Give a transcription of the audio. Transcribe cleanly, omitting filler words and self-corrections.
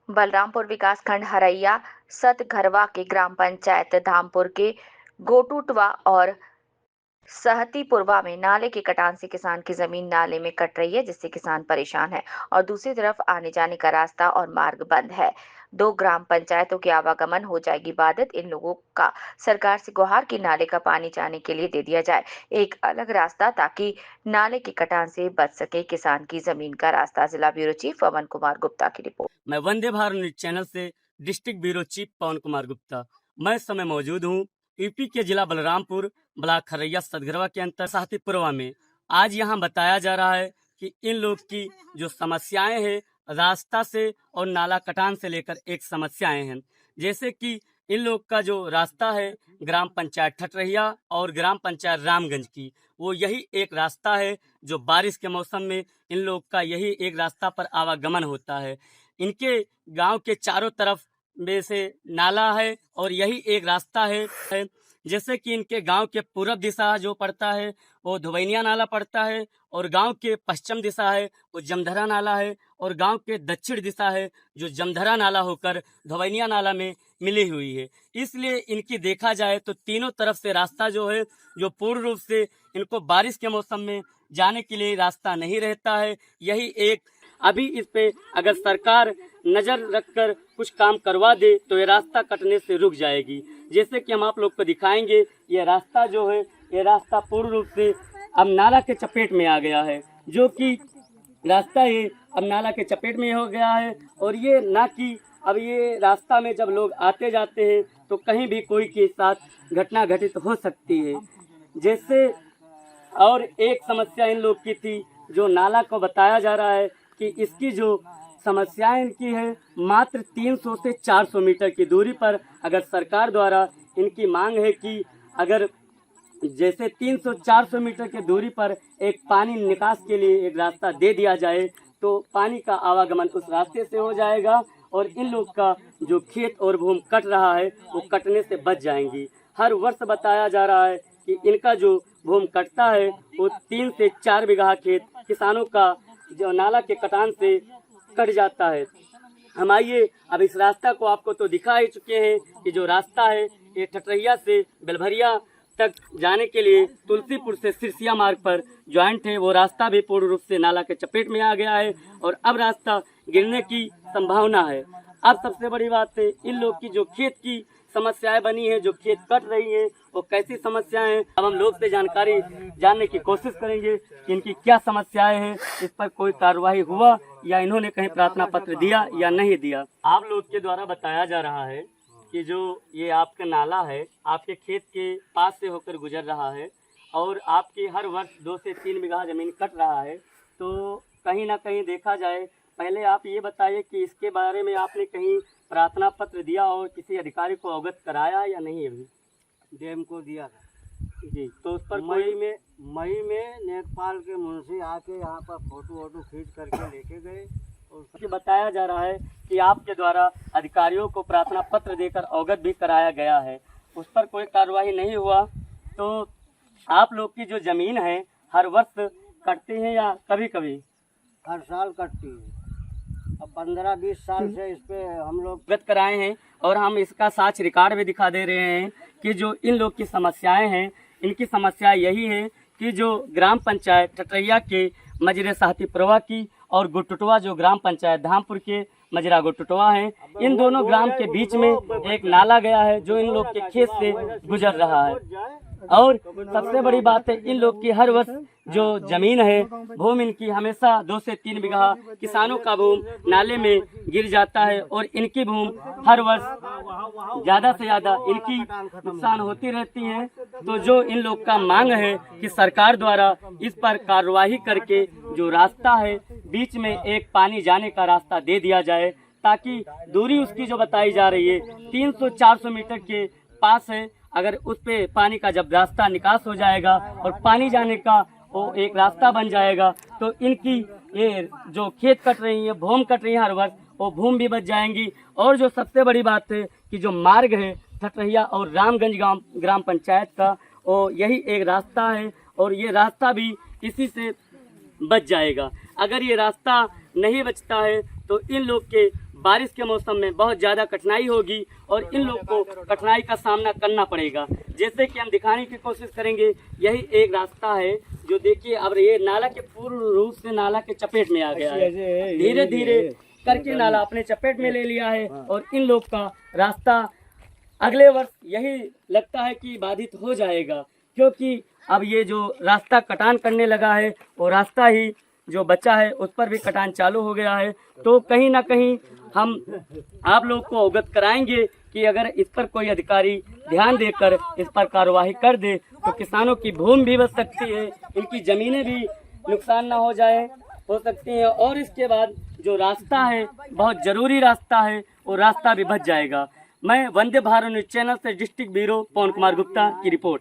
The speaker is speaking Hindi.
बलरामपुर विकासखंड हरैया सतघरवा के ग्राम पंचायत धामपुर के गोटुटवा और सहतीपुरवा में नाले के कटान से किसान की जमीन नाले में कट रही है, जिससे किसान परेशान है और दूसरी तरफ आने जाने का रास्ता और मार्ग बंद है। दो ग्राम पंचायतों की आवागमन हो जाएगी बाधित। इन लोगों का सरकार से गुहार की नाले का पानी जाने के लिए दे दिया जाए एक अलग रास्ता, ताकि नाले के कटान से बच सके किसान की जमीन का रास्ता। जिला ब्यूरो चीफ पवन कुमार गुप्ता की रिपोर्ट। मैं वंदे भारत न्यूज चैनल से डिस्ट्रिक्ट ब्यूरो चीफ पवन कुमार गुप्ता। मैं इस समय मौजूद हूँ यूपी के जिला बलरामपुर ब्लॉक खरैया सतघरवा के अंतर सहतीपुरवा में। आज यहाँ बताया जा रहा है कि इन लोग की जो समस्याएं हैं रास्ता से और नाला कटान से लेकर एक समस्याएं हैं, जैसे कि इन लोग का जो रास्ता है ग्राम पंचायत ठटरहिया और ग्राम पंचायत रामगंज की, वो यही एक रास्ता है जो बारिश के मौसम में इन लोग का यही एक रास्ता पर आवागमन होता है। इनके गांव के चारों तरफ में से नाला है और यही एक रास्ता है। जैसे कि इनके गांव के पूर्व दिशा जो पड़ता है वो धुवैनिया नाला पड़ता है और गांव के पश्चिम दिशा है वो जमधरा नाला है और गांव के दक्षिण दिशा है जो जमधरा नाला होकर धुवैनिया नाला में मिली हुई है। इसलिए इनकी देखा जाए तो तीनों तरफ से रास्ता जो है जो पूर्ण रूप से इनको बारिश के मौसम में जाने के लिए रास्ता नहीं रहता है। यही एक अभी इस पे अगर सरकार नजर रखकर कुछ काम करवा दे तो ये रास्ता कटने से रुक जाएगी। जैसे कि हम आप लोग को दिखाएंगे, ये रास्ता जो है ये रास्ता पूर्ण रूप से अब नाला के चपेट में आ गया है, जो कि रास्ता ये अब नाला के चपेट में हो गया है। और ये ना कि अब ये रास्ता में जब लोग आते जाते हैं तो कहीं भी कोई के साथ घटना घटित हो सकती है। जैसे और एक समस्या इन लोग की थी जो नाला को बताया जा रहा है कि इसकी जो समस्याएं इनकी है मात्र 300 से 400 मीटर की दूरी पर अगर सरकार द्वारा इनकी मांग है कि अगर जैसे 300-400 मीटर की दूरी पर एक पानी निकास के लिए एक रास्ता दे दिया जाए तो पानी का आवागमन उस रास्ते से हो जाएगा और इन लोग का जो खेत और भूमि कट रहा है वो कटने से बच जाएंगी। हर वर्ष बताया जा रहा है कि इनका जो भूमि कटता है वो 3 से 4 बीघा खेत किसानों का जो नाला के कटान से कट जाता है। हम आइए अब इस रास्ता को आपको तो दिखा ही चुके हैं कि जो रास्ता है ये ठटरहिया से बेलभरिया तक जाने के लिए तुलसीपुर से सिरसिया मार्ग पर ज्वाइंट है, वो रास्ता भी पूर्ण रूप से नाला के चपेट में आ गया है और अब रास्ता गिरने की संभावना है। अब सबसे बड़ी बात है इन लोग की जो खेत की समस्याएं बनी है, जो खेत कट रही है वो कैसी समस्याएं हैं, अब हम लोग से जानकारी जानने की कोशिश करेंगे कि इनकी क्या समस्याएं हैं, इस पर कोई कार्रवाई हुआ या इन्होंने कहीं प्रार्थना पत्र दिया या नहीं दिया। आप लोग के द्वारा बताया जा रहा है कि जो ये आपका नाला है आपके खेत के पास से होकर गुजर रहा है और आपकी हर वर्ष 2 से 3 बीघा जमीन कट रहा है, तो कहीं ना कहीं देखा जाए, पहले आप ये बताइए कि इसके बारे में आपने कहीं प्रार्थना पत्र दिया और किसी अधिकारी को अवगत कराया या नहीं? अभी डैम को दिया था जी, तो उस पर मई में नेकपाल के मुंशी आके यहाँ पर फोटो खींच करके लेके गए। उसके बताया जा रहा है कि आपके द्वारा अधिकारियों को प्रार्थना पत्र देकर अवगत भी कराया गया है, उस पर कोई कार्रवाई नहीं हुआ। तो आप लोग की जो जमीन है हर वर्ष कटती है या कभी कभी? हर साल कटती है। अब 15-20 साल से इस पे हम लोग अवगत कराए हैं और हम इसका साक्ष्य रिकॉर्ड भी दिखा दे रहे हैं कि जो इन लोग की समस्याएं हैं, इनकी समस्या यही है कि जो ग्राम पंचायत ठटरहिया के मजरे सहतीपुरवा की और गोटुटवा जो ग्राम पंचायत धामपुर के मजरा गोटुटवा है, इन दोनों ग्राम के बीच में एक नाला गया है जो इन लोग के खेत से गुजर रहा है। और सबसे बड़ी बात है इन लोग की हर वर्ष जो जमीन है भूमि इनकी हमेशा 2 से 3 बीघा किसानों का भूमि नाले में गिर जाता है और इनकी भूमि हर वर्ष ज़्यादा से ज़्यादा इनकी नुकसान होती रहती है। तो जो इन लोग का मांग है कि सरकार द्वारा इस पर कार्रवाई करके जो रास्ता है बीच में एक पानी जाने का रास्ता दे दिया जाए, ताकि दूरी उसकी जो बताई जा रही है 300-400 मीटर के पास है। अगर उस पे पानी का जब रास्ता निकास हो जाएगा और पानी जाने का वो एक रास्ता बन जाएगा तो इनकी ये जो खेत कट रही है, भूमि कट रही है हर वर्ष, वो भूमि भी बच जाएंगी। और जो सबसे बड़ी बात है कि जो मार्ग है ठटरहिया और रामगंज ग्राम पंचायत का, और यही एक रास्ता है और ये रास्ता भी इसी से बच जाएगा। अगर ये रास्ता नहीं बचता है तो इन लोग के बारिश के मौसम में बहुत ज़्यादा कठिनाई होगी और इन लोग को कठिनाई का सामना करना पड़ेगा। जैसे कि हम दिखाने की कोशिश करेंगे, यही एक रास्ता है जो देखिए अब ये नाला के पूर्ण रूप से नाला के चपेट में आ गया है। धीरे धीरे करके नाला अपने चपेट में ले लिया है और इन लोग का रास्ता अगले वर्ष यही लगता है कि बाधित हो जाएगा, क्योंकि अब ये जो रास्ता कटान करने लगा है वो रास्ता ही जो बचा है उस पर भी कटान चालू हो गया है। तो कहीं ना कहीं हम आप लोग को अवगत कराएंगे कि अगर इस पर कोई अधिकारी ध्यान देकर इस पर कार्रवाई कर दे तो किसानों की भूमि भी बच सकती है, इनकी ज़मीनें भी नुकसान ना हो सकती हैं और इसके बाद जो रास्ता है बहुत ज़रूरी रास्ता है वो रास्ता भी बच जाएगा। मैं वंदे भारत न्यूज़ चैनल से डिस्ट्रिक्ट ब्यूरो पवन कुमार गुप्ता की रिपोर्ट।